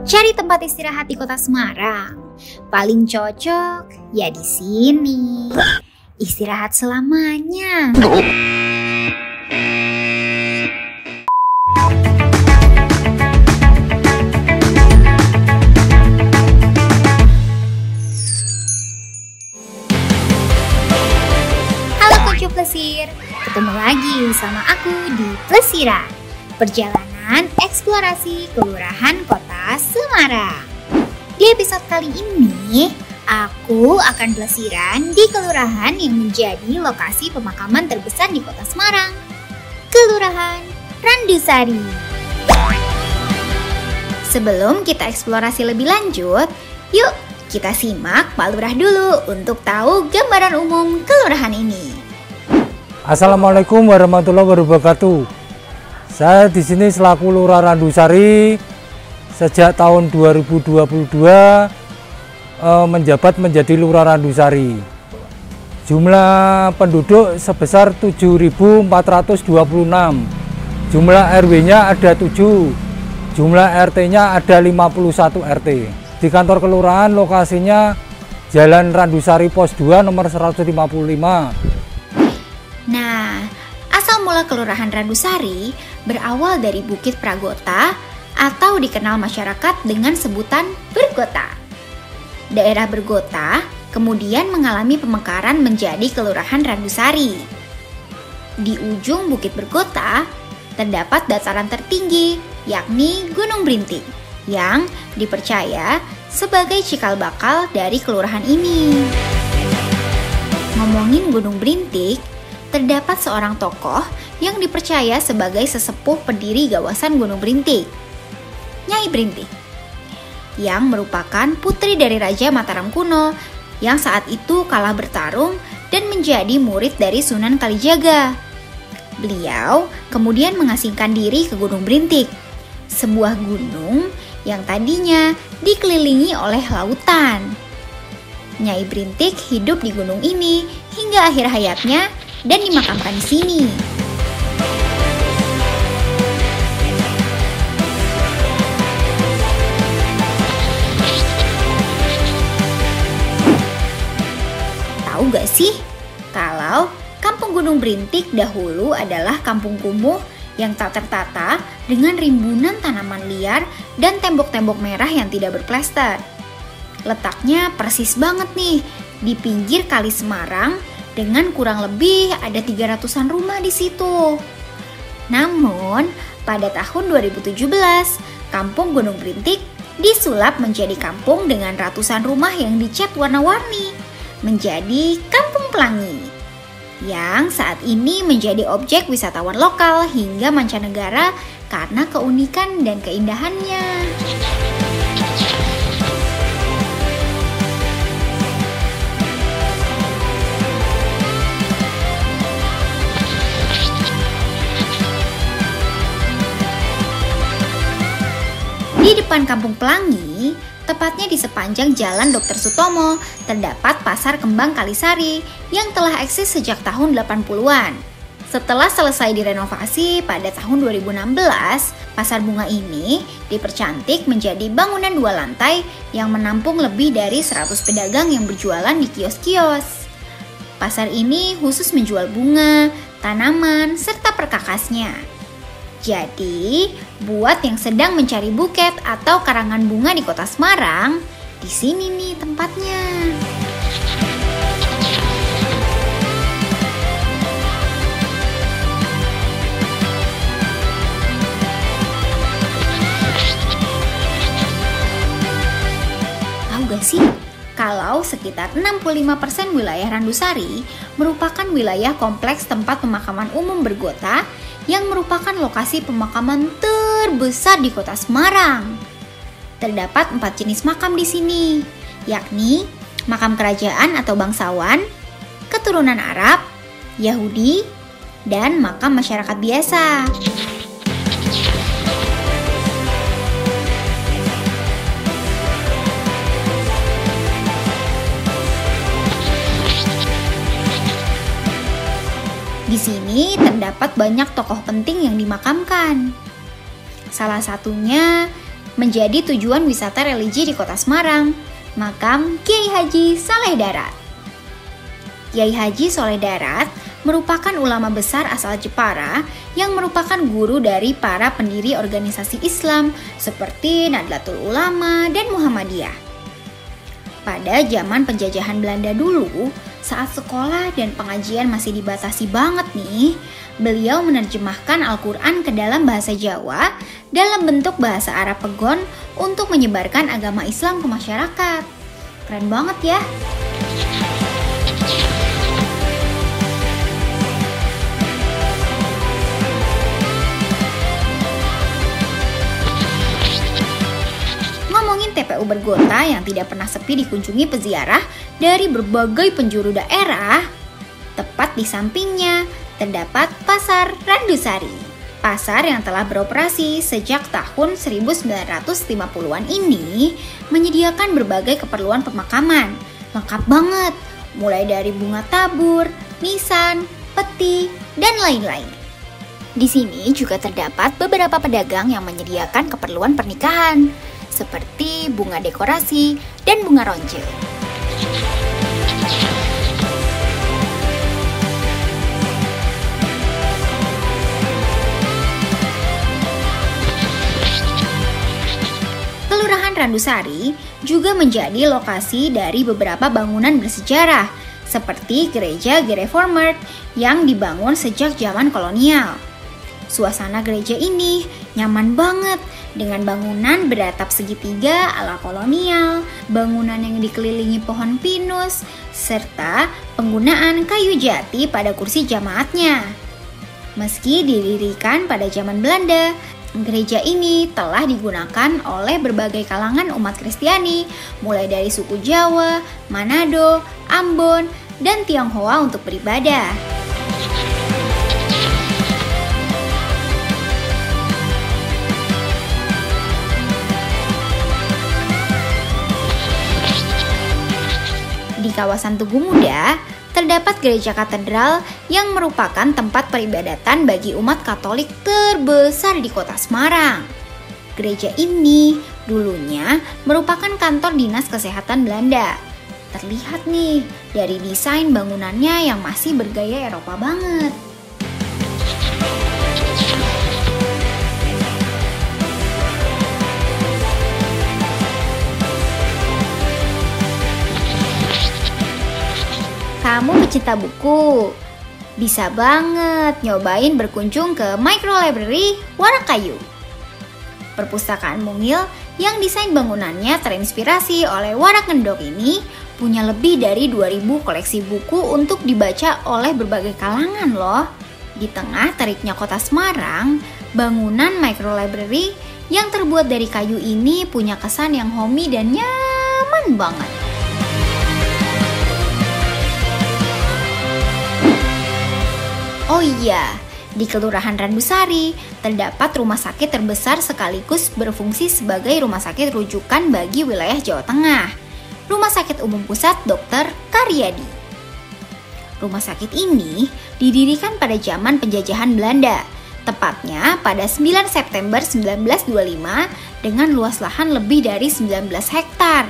Cari tempat istirahat di kota Semarang. Paling cocok ya di sini. Istirahat selamanya. Halo Konco Plesir, ketemu lagi sama aku di Plesira. Perjalanan eksplorasi kelurahan kota Semarang. Di episode kali ini, aku akan plesiran di kelurahan yang menjadi lokasi pemakaman terbesar di kota Semarang, Kelurahan Randusari. Sebelum kita eksplorasi lebih lanjut, yuk kita simak Pak Lurah dulu untuk tahu gambaran umum kelurahan ini. Assalamualaikum warahmatullahi wabarakatuh. Saya di sini selaku Lurah Randusari sejak tahun 2022 menjabat menjadi Lurah Randusari. Jumlah penduduk sebesar 7.426. Jumlah RW-nya ada 7. Jumlah RT-nya ada 51 RT. Di kantor kelurahan lokasinya Jalan Randusari Pos 2 nomor 155. Nah, asal mula Kelurahan Randusari berawal dari Bukit Pragota atau dikenal masyarakat dengan sebutan Bergota. Daerah Bergota kemudian mengalami pemekaran menjadi Kelurahan Randusari. Di ujung Bukit Bergota terdapat dataran tertinggi, yakni Gunung Brintik, yang dipercaya sebagai cikal bakal dari kelurahan ini. Ngomongin Gunung Brintik, terdapat seorang tokoh yang dipercaya sebagai sesepuh pendiri Gawasan Gunung Brintik, Nyai Brintik, yang merupakan putri dari Raja Mataram kuno yang saat itu kalah bertarung dan menjadi murid dari Sunan Kalijaga. Beliau kemudian mengasingkan diri ke Gunung Brintik, sebuah gunung yang tadinya dikelilingi oleh lautan. Nyai Brintik hidup di gunung ini hingga akhir hayatnya dan dimakamkan di sini. Tahu gak sih kalau Kampung Gunung Brintik dahulu adalah kampung kumuh yang tak tertata dengan rimbunan tanaman liar dan tembok-tembok merah yang tidak berplester. Letaknya persis banget nih di pinggir Kali Semarang dengan kurang lebih ada 300-an rumah di situ. Namun, pada tahun 2017, Kampung Gunung Brintik disulap menjadi kampung dengan ratusan rumah yang dicat warna-warni, menjadi Kampung Pelangi, yang saat ini menjadi objek wisatawan lokal hingga mancanegara karena keunikan dan keindahannya. Di depan Kampung Pelangi, tepatnya di sepanjang Jalan Dr. Sutomo, terdapat Pasar Kembang Kalisari yang telah eksis sejak tahun 80-an. Setelah selesai direnovasi pada tahun 2016, pasar bunga ini dipercantik menjadi bangunan 2 lantai yang menampung lebih dari 100 pedagang yang berjualan di kios-kios. Pasar ini khusus menjual bunga, tanaman, serta perkakasnya. Jadi, buat yang sedang mencari buket atau karangan bunga di kota Semarang, di sini nih tempatnya. Tahu gak sih, kalau sekitar 65% wilayah Randusari merupakan wilayah kompleks tempat pemakaman umum Bergota yang merupakan lokasi pemakaman terbesar di kota Semarang. Terdapat 4 jenis makam di sini, yakni makam kerajaan atau bangsawan, keturunan Arab, Yahudi, dan makam masyarakat biasa. Di sini terdapat banyak tokoh penting yang dimakamkan. Salah satunya menjadi tujuan wisata religi di Kota Semarang, makam Kiai Haji Saleh Darat. Kiai Haji Saleh Darat merupakan ulama besar asal Jepara yang merupakan guru dari para pendiri organisasi Islam seperti Nahdlatul Ulama dan Muhammadiyah. Pada zaman penjajahan Belanda dulu, saat sekolah dan pengajian masih dibatasi banget nih, beliau menerjemahkan Al-Quran ke dalam bahasa Jawa dalam bentuk bahasa Arab Pegon untuk menyebarkan agama Islam ke masyarakat. Keren banget ya. Ngomongin TPU Bergota yang tidak pernah sepi dikunjungi peziarah dari berbagai penjuru daerah, tepat di sampingnya terdapat Pasar Randusari. Pasar yang telah beroperasi sejak tahun 1950-an ini menyediakan berbagai keperluan pemakaman. Lengkap banget, mulai dari bunga tabur, nisan, peti, dan lain-lain. Di sini juga terdapat beberapa pedagang yang menyediakan keperluan pernikahan, seperti bunga dekorasi dan bunga ronce. Kelurahan Randusari juga menjadi lokasi dari beberapa bangunan bersejarah, seperti gereja Gereformed yang dibangun sejak zaman kolonial. Suasana gereja ini nyaman banget dengan bangunan beratap segitiga ala kolonial, bangunan yang dikelilingi pohon pinus, serta penggunaan kayu jati pada kursi jamaatnya. Meski didirikan pada zaman Belanda, gereja ini telah digunakan oleh berbagai kalangan umat Kristiani, mulai dari suku Jawa, Manado, Ambon, dan Tionghoa untuk beribadah. Di kawasan Tugu Muda, terdapat gereja katedral yang merupakan tempat peribadatan bagi umat Katolik terbesar di Kota Semarang. Gereja ini dulunya merupakan kantor dinas kesehatan Belanda. Terlihat nih dari desain bangunannya yang masih bergaya Eropa banget. Kamu pecinta buku, bisa banget nyobain berkunjung ke Micro Library Warakayu. Perpustakaan mungil yang desain bangunannya terinspirasi oleh Warak Ngendok ini punya lebih dari 2000 koleksi buku untuk dibaca oleh berbagai kalangan loh. Di tengah teriknya Kota Semarang, bangunan Micro Library yang terbuat dari kayu ini punya kesan yang homey dan nyaman banget. Oh iya, di Kelurahan Randusari terdapat rumah sakit terbesar sekaligus berfungsi sebagai rumah sakit rujukan bagi wilayah Jawa Tengah. Rumah Sakit Umum Pusat Dr. Karyadi. Rumah sakit ini didirikan pada zaman penjajahan Belanda, tepatnya pada 9 September 1925 dengan luas lahan lebih dari 19 hektar.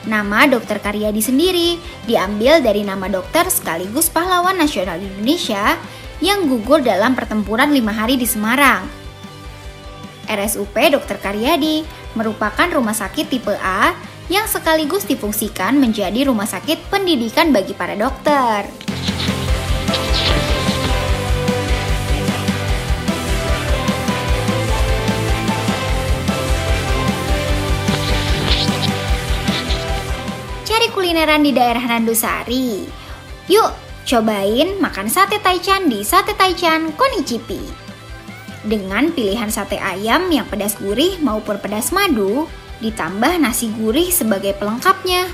Nama Dr. Karyadi sendiri diambil dari nama dokter sekaligus pahlawan nasional Indonesia yang gugur dalam pertempuran 5 hari di Semarang. RSUP Dr. Karyadi merupakan rumah sakit tipe A yang sekaligus difungsikan menjadi rumah sakit pendidikan bagi para dokter. Cari kulineran di daerah Randusari. Yuk, cobain makan sate taichan di Sate Taichan Konichipi. Dengan pilihan sate ayam yang pedas gurih maupun pedas madu, ditambah nasi gurih sebagai pelengkapnya.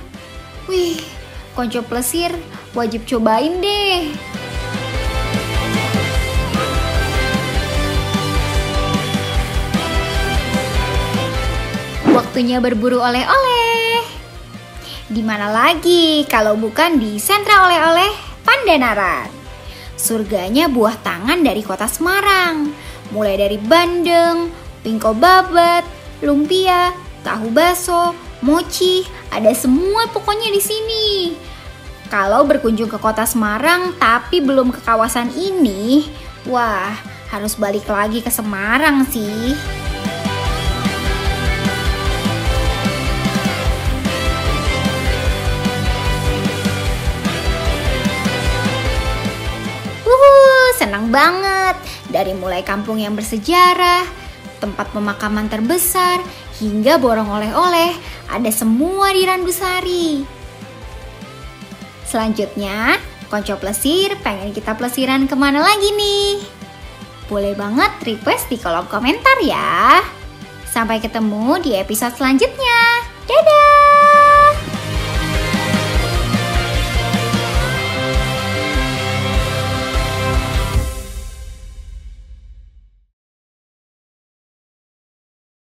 Wih, konco plesir, wajib cobain deh. Waktunya berburu oleh-oleh. Di mana lagi kalau bukan di sentra oleh-oleh Pandanaran. Surganya buah tangan dari Kota Semarang. Mulai dari bandeng, pingko babat, lumpia, tahu baso, mochi, ada semua pokoknya di sini. Kalau berkunjung ke kota Semarang tapi belum ke kawasan ini, wah, harus balik lagi ke Semarang sih. Senang banget. Dari mulai kampung yang bersejarah, tempat pemakaman terbesar, hingga borong oleh-oleh, ada semua di Randusari. Selanjutnya, Konco Plesir pengen kita plesiran kemana lagi nih? Boleh banget request di kolom komentar ya. Sampai ketemu di episode selanjutnya. Dadah!